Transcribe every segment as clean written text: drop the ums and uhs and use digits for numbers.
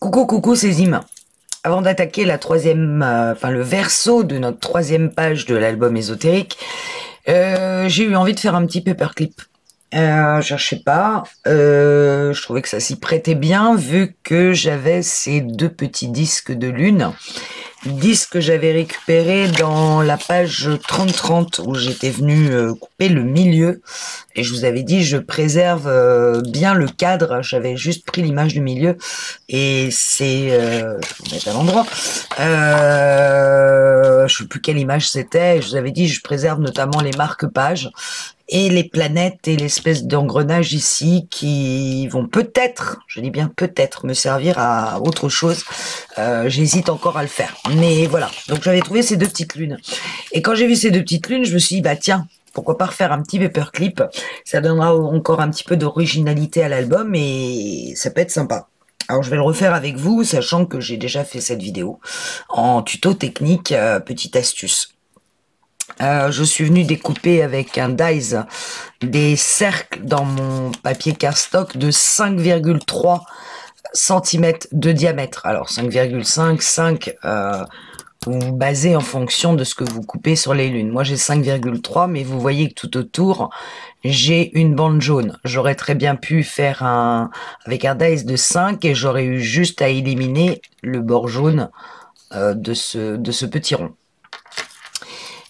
Coucou, coucou, c'est Zim. Avant d'attaquer la troisième, le verso de notre troisième page de l'album ésotérique, j'ai eu envie de faire un petit paperclip. Je sais pas, je trouvais que ça s'y prêtait bien vu que j'avais ces deux petits disques de lune. Disques que j'avais récupérés dans la page 30-30 où j'étais venu couper le milieu. Et je vous avais dit, je préserve bien le cadre. J'avais juste pris l'image du milieu. Et c'est... je vais mettre à l'endroit. Je sais plus quelle image c'était. Je vous avais dit, je préserve notamment les marque-pages et les planètes et l'espèce d'engrenage ici qui vont peut-être, je dis bien peut-être, me servir à autre chose. J'hésite encore à le faire. Mais voilà, donc j'avais trouvé ces deux petites lunes. Et quand j'ai vu ces deux petites lunes, je me suis dit, bah tiens, pourquoi pas refaire un petit paperclip. Ça donnera encore un petit peu d'originalité à l'album et ça peut être sympa. Alors je vais le refaire avec vous, sachant que j'ai déjà fait cette vidéo en tuto technique, petite astuce. Je suis venu découper avec un dies des cercles dans mon papier cardstock de 5,3 cm de diamètre. Alors 5,5, 5, vous basez en fonction de ce que vous coupez sur les lunes. Moi j'ai 5,3, mais vous voyez que tout autour, j'ai une bande jaune. J'aurais très bien pu faire avec un dies de 5 et j'aurais eu juste à éliminer le bord jaune de ce petit rond.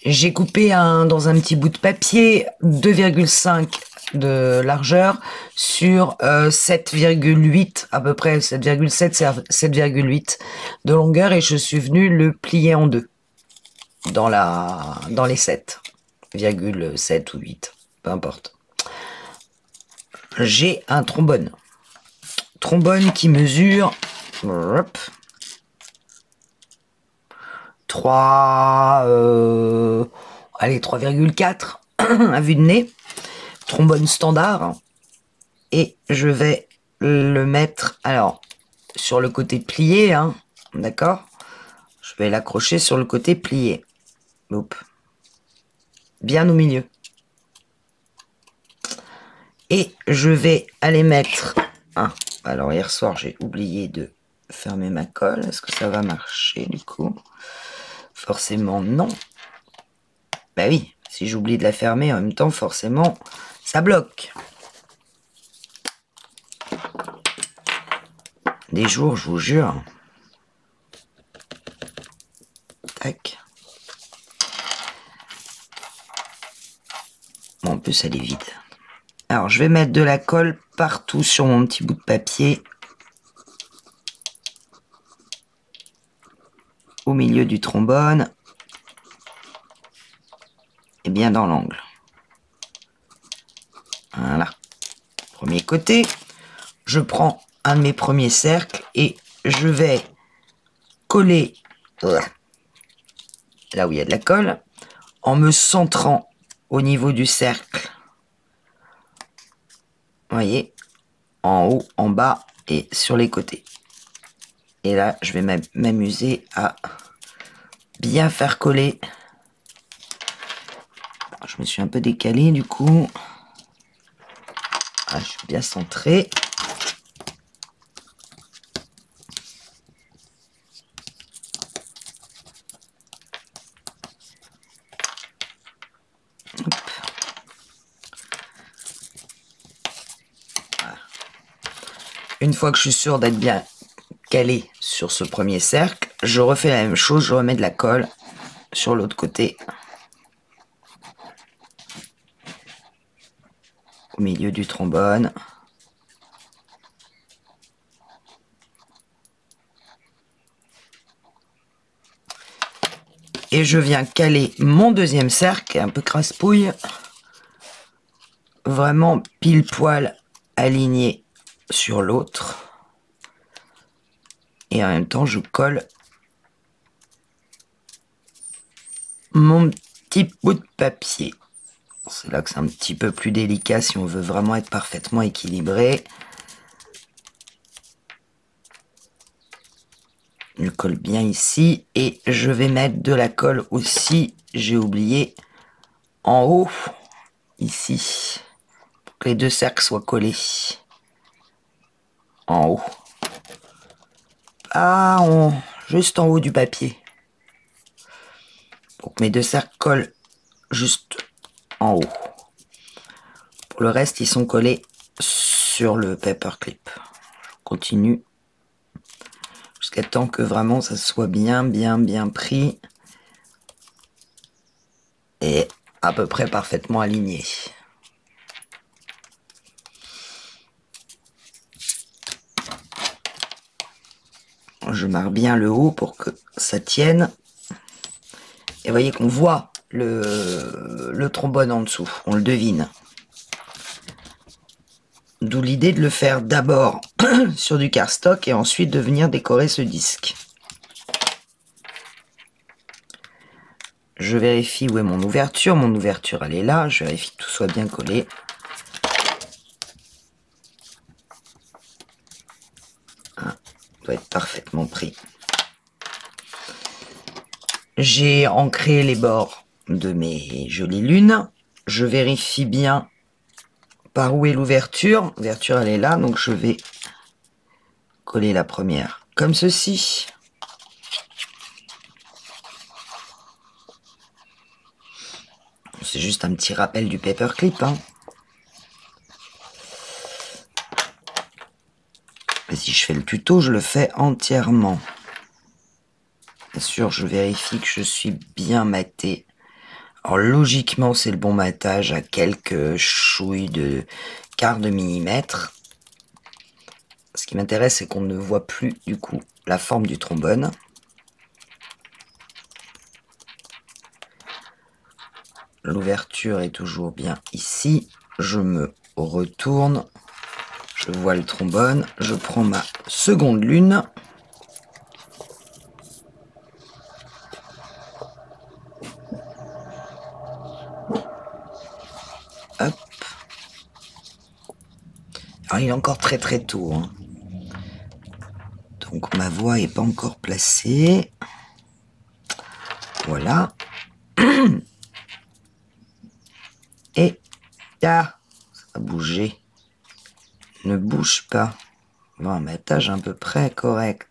J'ai coupé dans un petit bout de papier 2,5 de largeur sur 7,8 à peu près 7,7 7,8 de longueur et je suis venu le plier en deux dans les 7,7 ou 8, peu importe. J'ai un trombone qui mesure 3,4 à vue de nez, trombone standard, et je vais le mettre alors sur le côté plié, hein, d'accord, je vais l'accrocher sur le côté plié. Oups. Bien au milieu, et je vais aller mettre alors hier soir j'ai oublié de fermer ma colle. Est-ce que ça va marcher du coup? Forcément non. Bah oui, si j'oublie de la fermer en même temps, forcément, ça bloque. Des jours, je vous jure. Tac. Bon, en plus, elle est vide. Alors, je vais mettre de la colle partout sur mon petit bout de papier. Au milieu du trombone. Et bien dans l'angle. Voilà. Premier côté. Je prends un de mes premiers cercles et je vais coller là où il y a de la colle en me centrant au niveau du cercle. Vous voyez, en haut, en bas et sur les côtés. Et là, je vais m'amuser à bien faire coller. Je me suis un peu décalé du coup. Je suis bien centré. Voilà. Une fois que je suis sûr d'être bien calé sur ce premier cercle, je refais la même chose, je remets de la colle sur l'autre côté. Au milieu du trombone. Et je viens caler mon deuxième cercle, un peu crasse-pouille, vraiment pile poil aligné sur l'autre. Et en même temps, je colle mon petit bout de papier. C'est là que c'est un petit peu plus délicat si on veut vraiment être parfaitement équilibré. Je colle bien ici et je vais mettre de la colle aussi, j'ai oublié, en haut, ici, pour que les deux cercles soient collés. En haut. juste en haut du papier. Pour que mes deux cercles collent juste en haut. Pour le reste, ils sont collés sur le paperclip. Je continue jusqu'à temps que vraiment ça soit bien pris et à peu près parfaitement aligné. Je marque bien le haut pour que ça tienne. Et vous voyez qu'on voit le trombone en dessous, on le devine. D'où l'idée de le faire d'abord sur du cardstock et ensuite de venir décorer ce disque. Je vérifie où est mon ouverture. Mon ouverture, elle est là. Je vérifie que tout soit bien collé. Doit être parfaitement pris. J'ai ancré les bords de mes jolies lunes. Je vérifie bien par où est l'ouverture. L'ouverture, elle est là, donc je vais coller la première comme ceci. C'est juste un petit rappel du paperclip, hein. Et si je fais le tuto, je le fais entièrement. Bien sûr, je vérifie que je suis bien maté. Alors logiquement, c'est le bon matage à quelques chouilles de quart de millimètre. Ce qui m'intéresse, c'est qu'on ne voit plus du coup la forme du trombone. L'ouverture est toujours bien ici. Je me retourne. Je vois le trombone. Je prends ma seconde lune. Hop. Alors, il est encore très tôt, hein. Donc ma voix n'est pas encore placée. Voilà. Et là, ça a bougé. Ne bouge pas. Bon, un matage à peu près correct.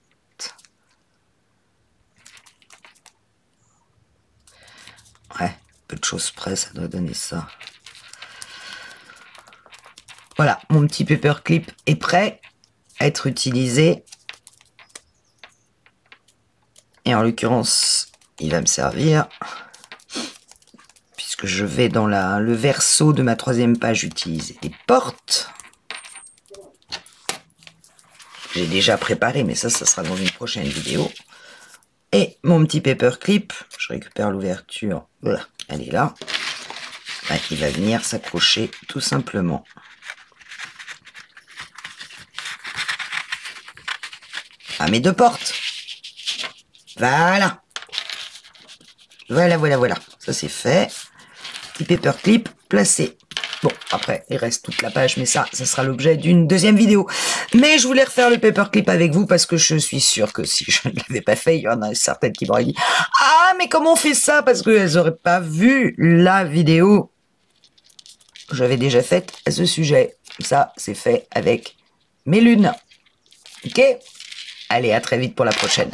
Ouais, peu de choses près, ça doit donner ça. Voilà, mon petit paperclip est prêt à être utilisé. Et en l'occurrence, il va me servir, puisque je vais dans le verso de ma troisième page utiliser des portes. J'ai déjà préparé, mais ça sera dans une prochaine vidéo. Et mon petit paperclip, je récupère l'ouverture, voilà, elle est là. Ouais, il va venir s'accrocher tout simplement. À mes deux portes. Voilà. Voilà. Ça c'est fait. Petit paperclip placé. Bon, après, il reste toute la page, mais ça sera l'objet d'une deuxième vidéo. Mais je voulais refaire le paperclip avec vous parce que je suis sûre que si je ne l'avais pas fait, il y en a certaines qui m'auraient dit « Ah, mais comment on fait ça ?» Parce qu'elles n'auraient pas vu la vidéo que j'avais déjà faite à ce sujet. Ça, c'est fait avec mes lunes. Ok ? Allez, à très vite pour la prochaine.